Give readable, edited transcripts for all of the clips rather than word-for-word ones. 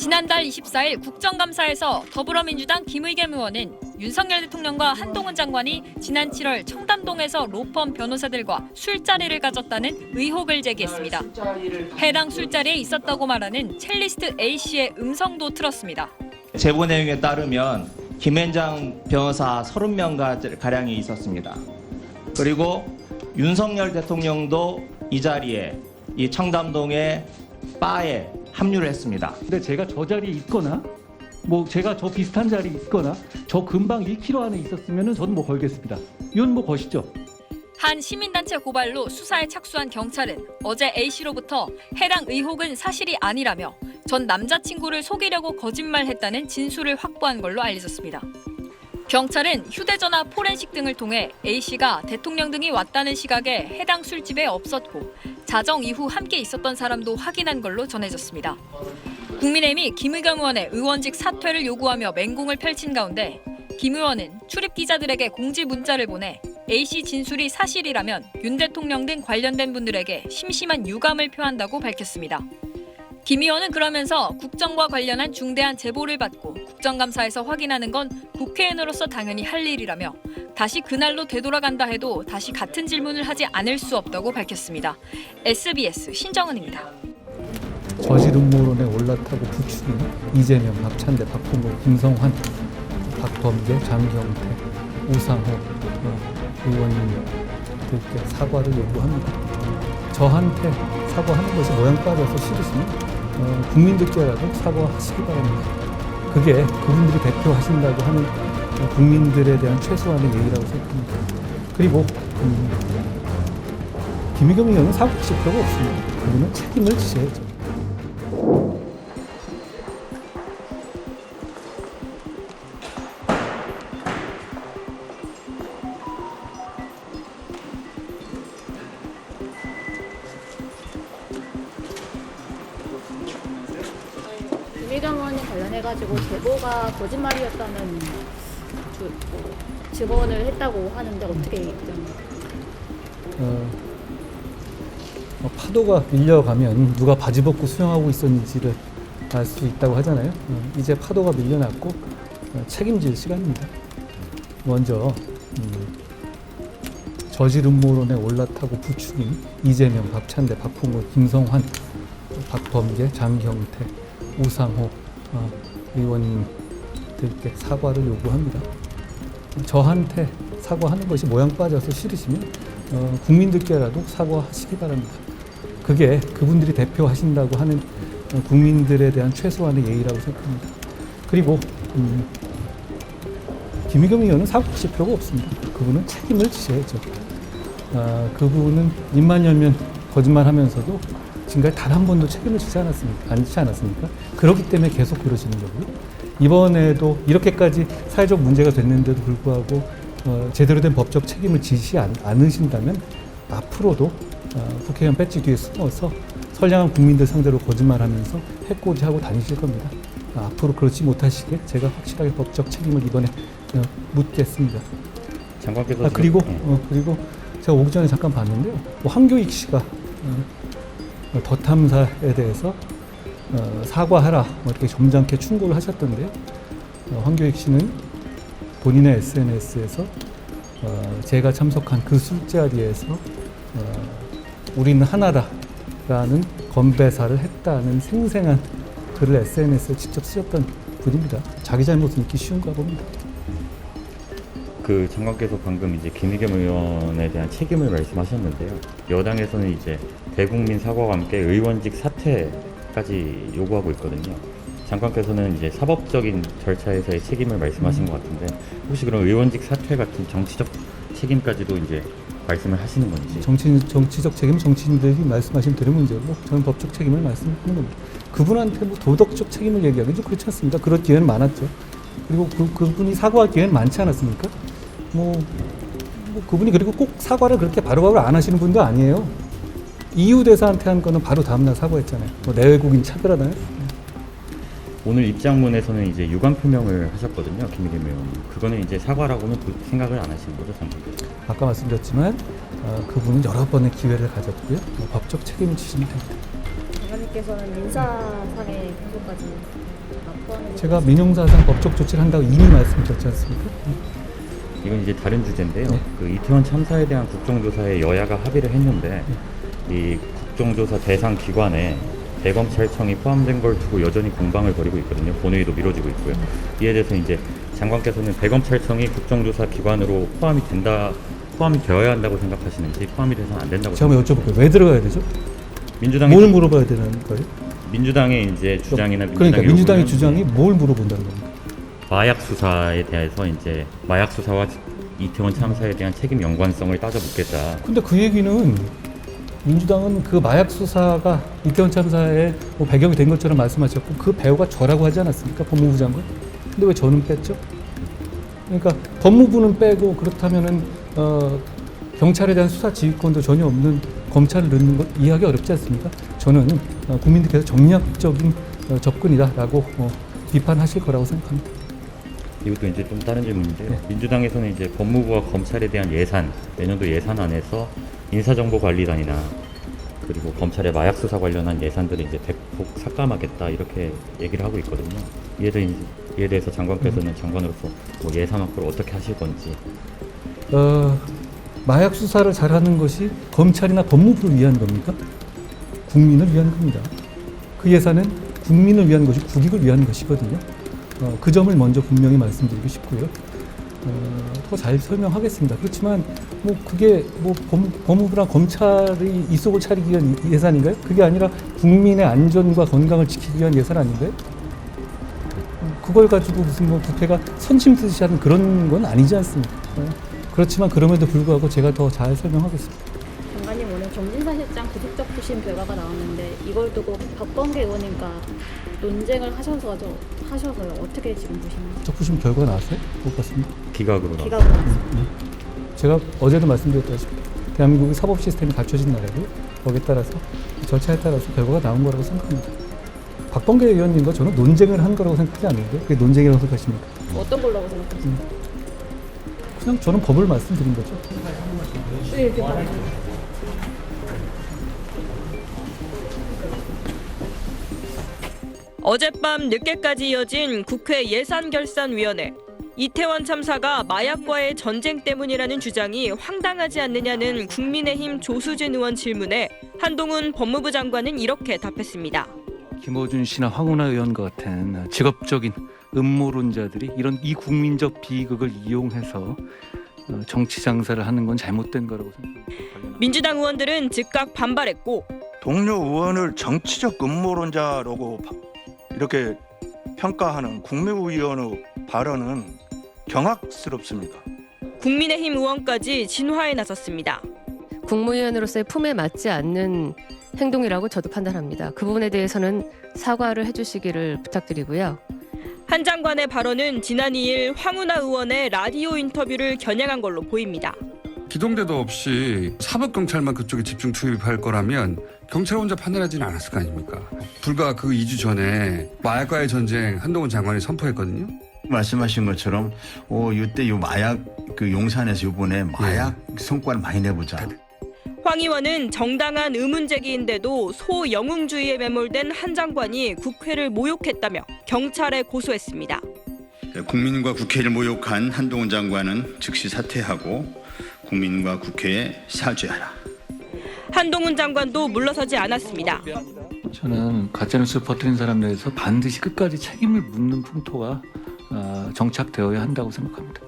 지난달 24일 국정감사에서 더불어민주당 김의겸 의원은 윤석열 대통령과 한동훈 장관이 지난 7월 청담동에서 로펌 변호사들과 술자리를 가졌다는 의혹을 제기했습니다. 해당 술자리에 있었다고 말하는 첼리스트 A씨의 음성도 틀었습니다. 제보 내용에 따르면 김앤장 변호사 30명가량이 있었습니다. 그리고 윤석열 대통령도 이 자리에 이 청담동의 바에 합류를 했습니다. 근데 제가 저 자리에 있거나 제가 저 비슷한 자리에 있거나 저 근방 1km 안에 있었으면 저는 걸겠습니다. 이건 거시죠. 한 시민단체 고발로 수사에 착수한 경찰은 어제 A씨로부터 해당 의혹은 사실이 아니라며 전 남자친구를 속이려고 거짓말했다는 진술을 확보한 걸로 알려졌습니다. 경찰은 휴대전화 포렌식 등을 통해 A씨가 대통령 등이 왔다는 시각에 해당 술집에 없었고 자정 이후 함께 있었던 사람도 확인한 걸로 전해졌습니다. 국민의힘이 김의겸 의원의 의원직 사퇴를 요구하며 맹공을 펼친 가운데 김 의원은 출입 기자들에게 공지 문자를 보내 A씨 진술이 사실이라면 윤 대통령 등 관련된 분들에게 심심한 유감을 표한다고 밝혔습니다. 김 의원은 그러면서 국정과 관련한 중대한 제보를 받고 국정감사에서 확인하는 건 국회의원으로서 당연히 할 일이라며 다시 그날로 되돌아간다 해도 다시 같은 질문을 하지 않을 수 없다고 밝혔습니다. SBS 신정은입니다. 저질 음모론에 올라타고 부추긴 이재명, 박찬대, 박홍근, 김성환, 박범계, 장경태, 우상호 의원님들께 사과를 요구합니다. 저한테 사과하는 것이 모양 빠져서 싫으시면 국민들께라도 사과하시기 바랍니다. 그게 그분들이 대표하신다고 하는 국민들에 대한 최소한의 예의라고 생각합니다. 그리고 김의겸 의원은 사과하실 필요가 없습니다. 그분은 책임을 지셔야죠. 김의겸 의원님 관련해가지고 제보가 거짓말이었다는 증언을 했다고 하는데 어떻게 입장하세요? 파도가 밀려가면 누가 바지 벗고 수영하고 있었는지를 알 수 있다고 하잖아요. 이제 파도가 밀려났고 책임질 시간입니다. 먼저 저질 음모론에 올라타고 부추긴 이재명, 박찬대, 박홍근, 김성환, 박범계, 장경태, 우상호 의원님들께 사과를 요구합니다. 저한테 사과하는 것이 모양 빠져서 싫으시면 국민들께라도 사과하시기 바랍니다. 그게 그분들이 대표하신다고 하는 국민들에 대한 최소한의 예의라고 생각합니다. 그리고 김의겸 의원은 사과하실 필요가 없습니다. 그분은 책임을 지셔야죠. 그분은 입만 열면 거짓말하면서도 지금까지 단 한 번도 책임을 지지 않았습니까? 그렇기 때문에 계속 그러시는 거고요. 이번에도 이렇게까지 사회적 문제가 됐는데도 불구하고 제대로 된 법적 책임을 지시 않으신다면 앞으로도 국회의원 배지 뒤에 숨어서 선량한 국민들 상대로 거짓말하면서 해코지하고 다니실 겁니다. 앞으로 그렇지 못하시게 제가 확실하게 법적 책임을 이번에 묻겠습니다. 장관께서 그리고 제가 오기 전에 잠깐 봤는데요. 황교익 씨가 더 탐사에 대해서 사과하라 이렇게 점잖게 충고를 하셨던데요. 황교익 씨는 본인의 SNS에서 제가 참석한 그 술자리에서 우리는 하나다라는 건배사를 했다는 생생한 글을 SNS에 직접 쓰셨던 분입니다. 자기 잘못은 있기 쉬운가 봅니다. 그 장관께서 방금 이제 김의겸 의원에 대한 책임을 말씀하셨는데요. 여당에서는 이제 대국민 사과와 함께 의원직 사퇴까지 요구하고 있거든요. 장관께서는 이제 사법적인 절차에서의 책임을 말씀하신 것 같은데 혹시 그런 의원직 사퇴 같은 정치적 책임까지도 이제 말씀을 하시는 건지. 정치적 책임은 정치인들이 말씀하신 대로 문제고 저는 법적 책임을 말씀하는 겁니다. 그분한테 도덕적 책임을 얘기하기는 좀 그렇지 않습니까? 그럴 기회는 많았죠. 그리고 그분이 사과할 기회는 많지 않았습니까? 그분이 그리고 꼭 사과를 그렇게 바로바로 안 하시는 분도 아니에요. EU 대사한테 한 거는 바로 다음날 사과했잖아요. 내외국인 차별하나요? 오늘 입장문에서는 이제 유감 표명을 하셨거든요, 김의겸 의원. 그거는 이제 사과라고는 생각을 안 하시는 거죠, 장관께서? 아까 말씀드렸지만 그분은 여러 번의 기회를 가졌고요. 법적 책임을 지시면 됩니다. 장관님께서는 민사상의 구속까지 제가 민형사상 법적 조치를 한다고 이미 말씀드렸지 않습니까? 이건 이제 다른 주제인데요. 네. 그 이태원 참사에 대한 국정조사에 여야가 합의를 했는데 이 국정조사 대상 기관에 대검찰청이 포함된 걸 두고 여전히 공방을 벌이고 있거든요. 본회의도 미뤄지고 있고요. 이에 대해서 이제 장관께서는 대검찰청이 국정조사 기관으로 포함이 되어야 한다고 생각하시는지, 포함이 돼서는 안 된다고 제가 한번 여쭤볼게요. 왜 들어가야 되죠? 민주당이 뭘 물어봐야 되는 거예요? 민주당의 이제 주장이나 그러니까 민주당의 요구는 주장이 뭘 물어본다는 겁니까? 마약 수사에 대해서 이제 마약 수사와 이태원 참사에 대한 책임 연관성을 따져 묻겠다. 근데 그 얘기는 민주당은 그 마약 수사가 이태원 참사에 뭐 배경이 된 것처럼 말씀하셨고 그 배우가 저라고 하지 않았습니까? 법무부 장관. 근데 왜 저는 뺐죠? 그러니까 법무부는 빼고 그렇다면은 경찰에 대한 수사 지휘권도 전혀 없는 검찰을 넣는 것 이해하기 어렵지 않습니까? 저는 국민들께서 정략적인 접근이다라고 비판하실 거라고 생각합니다. 이것도 이제 좀 다른 질문인데요. 네. 민주당에서는 이제 법무부와 검찰에 대한 예산, 내년도 예산안에서 인사정보관리단이나 그리고 검찰의 마약 수사 관련한 예산들을 이제 대폭 삭감하겠다 이렇게 얘기를 하고 있거든요. 이에 대해서 장관께서는 장관으로서 뭐 예산 확보를 어떻게 하실 건지. 마약 수사를 잘하는 것이 검찰이나 법무부를 위한 겁니까? 국민을 위한 겁니다. 그 예산은 국민을 위한 것이 국익을 위한 것이거든요. 그 점을 먼저 분명히 말씀드리고 싶고요. 더 잘 설명하겠습니다. 그렇지만 뭐 그게 뭐 법무부나 검찰이 이 속을 차리기 위한 예산인가요? 그게 아니라 국민의 안전과 건강을 지키기 위한 예산 아닌가요? 그걸 가지고 무슨 뭐 국회가 선심쓰듯이 하는 그런 건 아니지 않습니까? 그렇지만 그럼에도 불구하고 제가 더 잘 설명하겠습니다. 장관님 오늘 정진사실장 구속적 부심 결과가 나왔는데 이걸 두고 박범계 의원님과 논쟁을 하셔서요. 어떻게 지금 보시나요? 적부심 결과 나왔어요? 못 봤습니다. 기각으로 나왔습니다. 기각으로 나왔습니다. 제가 어제도 말씀드렸다시피 대한민국의 사법 시스템이 갖춰진 나라고 거기에 따라서 절차에 따라서 결과가 나온 거라고 생각합니다. 박범계 의원님과 저는 논쟁을 한 거라고 생각하지 않는데 그게 논쟁이라고 생각하십니까? 어떤 걸로 생각하세요? 그냥 저는 법을 말씀드린 거죠. 네, 이렇게 바라요. 어젯밤 늦게까지 이어진 국회 예산결산위원회. 이태원 참사가 마약과의 전쟁 때문이라는 주장이 황당하지 않느냐는 국민의힘 조수진 의원 질문에 한동훈 법무부 장관은 이렇게 답했습니다. 김어준 씨나 황운하 의원과 같은 직업적인 음모론자들이 이런 이국민적 비극을 이용해서 정치 장사를 하는 건 잘못된 거라고 생각합니다. 민주당 의원들은 즉각 반발했고 동료 의원을 정치적 음모론자라고 이렇게 평가하는 국무위원의 발언은 경악스럽습니다. 국민의힘 의원까지 진화에 나섰습니다. 국무위원으로서의 품에 맞지 않는 행동이라고 저도 판단합니다. 그 부분에 대해서는 사과를 해주시기를 부탁드리고요. 한 장관의 발언은 지난 2일 황운하 의원의 라디오 인터뷰를 겨냥한 걸로 보입니다. 기동대도 없이 사법경찰만 그쪽에 집중 투입할 거라면 경찰 혼자 판단하지는 않았을 거 아닙니까? 불과 그 2주 전에 마약과의 전쟁 한동훈 장관이 선포했거든요. 말씀하신 것처럼 이때 요 마약 그 용산에서 이번에 마약 성과를 많이 내보자. 황 의원은 정당한 의문 제기인데도 소영웅주의에 매몰된 한 장관이 국회를 모욕했다며 경찰에 고소했습니다. 국민과 국회를 모욕한 한동훈 장관은 즉시 사퇴하고 국민과 국회에 사죄하라. 한동훈 장관도 물러서지 않았습니다. 저는 가짜뉴스 퍼뜨린 사람에 대해서 반드시 끝까지 책임을 묻는 풍토가 정착되어야 한다고 생각합니다.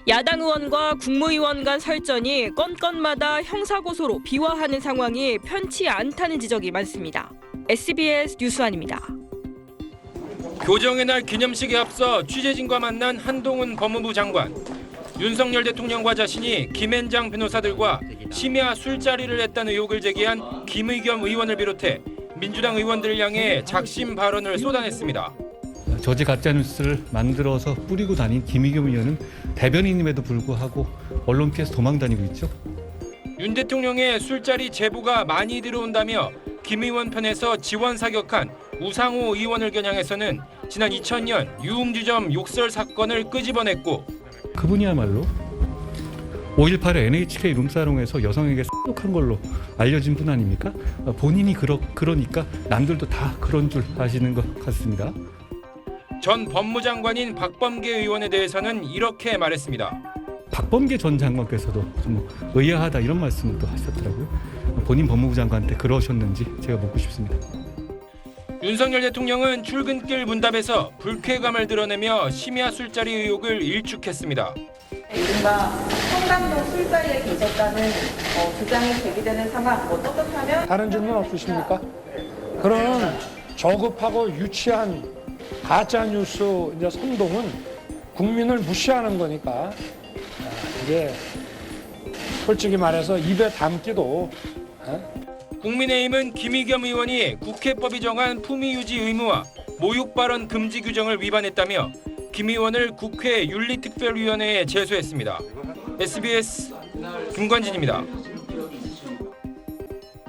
야당 의원과 국무위원 간 설전이 건건마다 형사고소로 비화하는 상황이 편치 않다는 지적이 많습니다. SBS 뉴스완입니다. 교정의 날 기념식에 앞서 취재진과 만난 한동훈 법무부 장관. 윤석열 대통령과 자신이 김앤장 변호사들과 심야 술자리를 했다는 의혹을 제기한 김의겸 의원을 비롯해 민주당 의원들을 향해 작심 발언을 쏟아냈습니다. 저지 가짜뉴스를 만들어서 뿌리고 다닌 김의겸 의원은 대변인임에도 불구하고 언론 피해서 도망다니고 있죠. 윤 대통령의 술자리 제보가 많이 들어온다며 김 의원 편에서 지원 사격한 우상호 의원을 겨냥해서는 지난 2000년 유흥주점 욕설 사건을 끄집어냈고 그분이야말로 5.18 NHK 룸사롱에서 여성에게 욕한 걸로 알려진 분 아닙니까? 본인이 그러니까 남들도 다 그런 줄 아시는 것 같습니다. 전 법무장관인 박범계 의원에 대해서는 이렇게 말했습니다. 박범계 전 장관께서도 좀 의아하다 이런 말씀도 하셨더라고요. 본인 법무부 장관한테 그러셨는지 제가 묻고 싶습니다. 윤석열 대통령은 출근길 문답에서 불쾌감을 드러내며 심야 술자리 의혹을 일축했습니다. 이른바 청담동 술자리에 계셨다는 주장이 제기되는 상황 떳떳하면 다른 질문 없으십니까? 그런 저급하고 유치한 가짜 뉴스 이제 선동은 국민을 무시하는 거니까 이게 솔직히 말해서 입에 담기도. 국민의힘은 김의겸 의원이 국회법이 정한 품위유지 의무와 모욕 발언 금지 규정을 위반했다며 김 의원을 국회 윤리특별위원회에 제소했습니다. SBS 김관진입니다.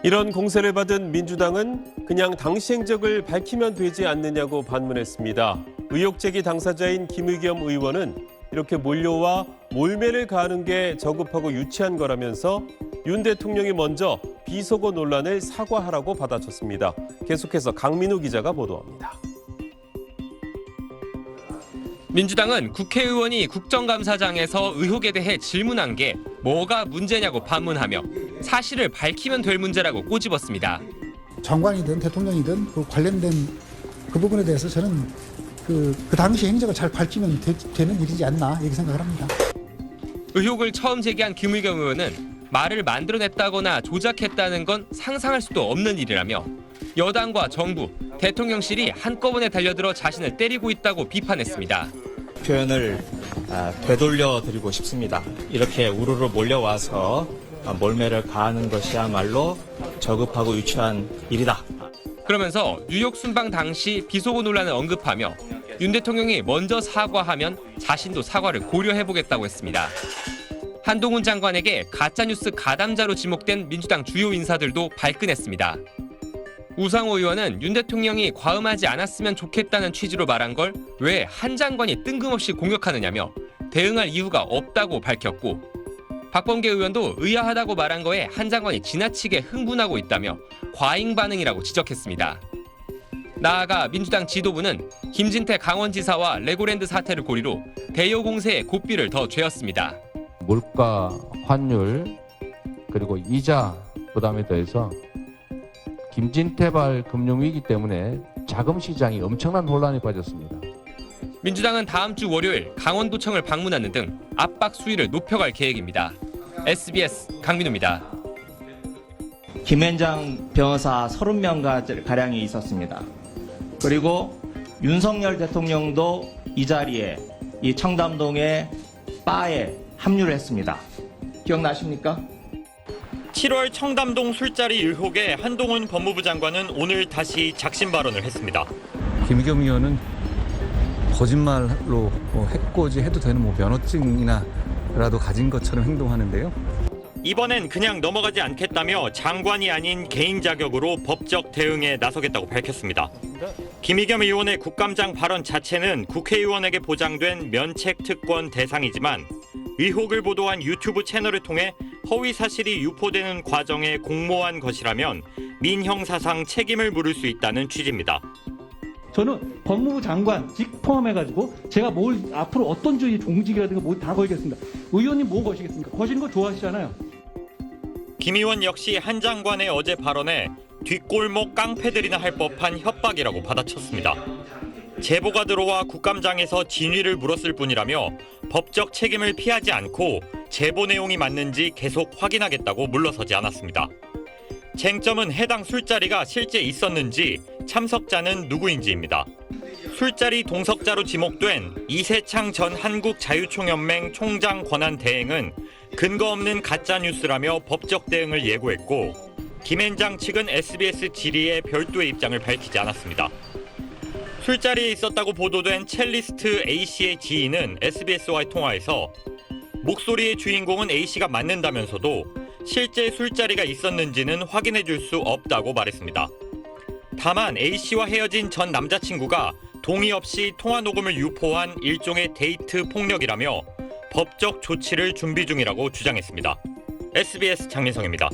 이런 공세를 받은 민주당은 그냥 당시 행적을 밝히면 되지 않느냐고 반문했습니다. 의혹 제기 당사자인 김의겸 의원은 이렇게 몰려와 몰매를 가하는 게 저급하고 유치한 거라면서 윤 대통령이 먼저 비속어 논란을 사과하라고 받아쳤습니다. 계속해서 강민우 기자가 보도합니다. 민주당은 국회의원이 국정감사장에서 의혹에 대해 질문한 게 뭐가 문제냐고 반문하며 사실을 밝히면 될 문제라고 꼬집었습니다. 장관이든 대통령이든 그 관련된 그 부분에 대해서 저는 그 당시 행적을 잘 밝히면 되는 일이지 않나 이렇게 생각을 합니다. 의혹을 처음 제기한 김의겸 의원은 말을 만들어냈다거나 조작했다는 건 상상할 수도 없는 일이라며 여당과 정부, 대통령실이 한꺼번에 달려들어 자신을 때리고 있다고 비판했습니다. 표현을 되돌려 드리고 싶습니다. 이렇게 우르르 몰려와서 몰매를 가하는 것이야말로 저급하고 유치한 일이다. 그러면서 뉴욕 순방 당시 비속어 논란을 언급하며 윤 대통령이 먼저 사과하면 자신도 사과를 고려해보겠다고 했습니다. 한동훈 장관에게 가짜뉴스 가담자로 지목된 민주당 주요 인사들도 발끈했습니다. 우상호 의원은 윤 대통령이 과음하지 않았으면 좋겠다는 취지로 말한 걸 왜 한 장관이 뜬금없이 공격하느냐며 대응할 이유가 없다고 밝혔고 박범계 의원도 의아하다고 말한 거에 한 장관이 지나치게 흥분하고 있다며 과잉 반응이라고 지적했습니다. 나아가 민주당 지도부는 김진태 강원지사와 레고랜드 사태를 고리로 대여 공세에 고삐를 더 죄었습니다. 물가, 환율, 그리고 이자 부담에 더해서 김진태발 금융위기 때문에 자금시장이 엄청난 혼란에 빠졌습니다. 민주당은 다음 주 월요일 강원도청을 방문하는 등 압박 수위를 높여갈 계획입니다. SBS 강민우입니다. 김앤장 변호사 30명가량이 있었습니다. 그리고 윤석열 대통령도 이 자리에 이 청담동의 바에 합류를 했습니다. 기억나십니까? 7월 청담동 술자리 의혹에 한동훈 법무부 장관은 오늘 다시 작심 발언을 했습니다. 김의겸 의원은 거짓말로 해코지 해도 되는 면허증이나라도 가진 것처럼 행동하는데요. 이번엔 그냥 넘어가지 않겠다며 장관이 아닌 개인 자격으로 법적 대응에 나서겠다고 밝혔습니다. 김의겸 의원의 국감장 발언 자체는 국회의원에게 보장된 면책 특권 대상이지만 의혹을 보도한 유튜브 채널을 통해 허위 사실이 유포되는 과정에 공모한 것이라면 민형사상 책임을 물을 수 있다는 취지입니다. 저는 법무부 장관직 포함해가지고 제가 뭘 앞으로 어떤 주의 종직이라든가 뭐 다 걸겠습니다. 의원님 뭐 거시겠습니까? 거시는 거 좋아하시잖아요. 김 의원 역시 한 장관의 어제 발언에 뒷골목 깡패들이나 할 법한 협박이라고 받아쳤습니다. 제보가 들어와 국감장에서 진위를 물었을 뿐이라며 법적 책임을 피하지 않고 제보 내용이 맞는지 계속 확인하겠다고 물러서지 않았습니다. 쟁점은 해당 술자리가 실제 있었는지 참석자는 누구인지입니다. 술자리 동석자로 지목된 이세창 전 한국자유총연맹 총장 권한 대행은 근거 없는 가짜뉴스라며 법적 대응을 예고했고 김앤장 측은 SBS 질의에 별도의 입장을 밝히지 않았습니다. 술자리에 있었다고 보도된 첼리스트 A씨의 지인은 SBS와의 통화에서 목소리의 주인공은 A씨가 맞는다면서도 실제 술자리가 있었는지는 확인해 줄 수 없다고 말했습니다. 다만 A씨와 헤어진 전 남자친구가 동의 없이 통화 녹음을 유포한 일종의 데이트 폭력이라며 법적 조치를 준비 중이라고 주장했습니다. SBS 장민성입니다.